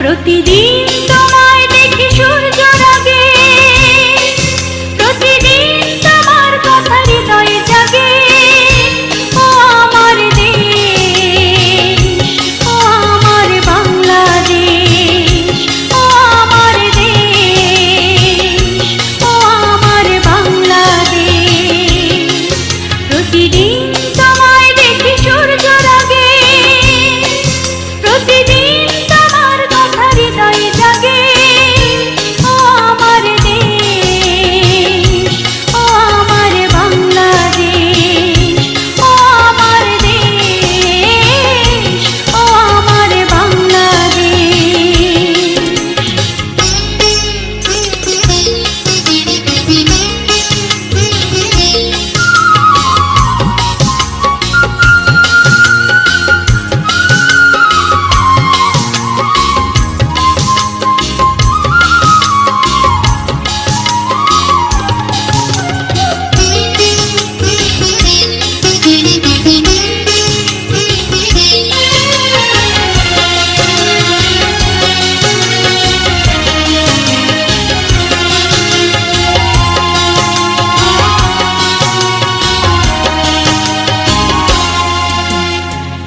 প্রতিদিন তোমায় দেখি সূর্য রাগে, প্রতিদিন তোমার কথা হৃদয়ে জাগে। ও আমার দেশ, ও আমার বাংলাদেশ, ও আমার দেশ, ও আমার বাংলাদেশ। প্রতিদিন তোমায় দেখি সূর্য রাগে, প্রতিদিন হৃদয়ে জাগে। ও আমার দেশ, ও আমার বাংলাদেশ, ও আমার দেশ, ও আমার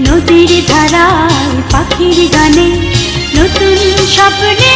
নদীর ধারায় পাখির গানে নতুন স্বপ্নে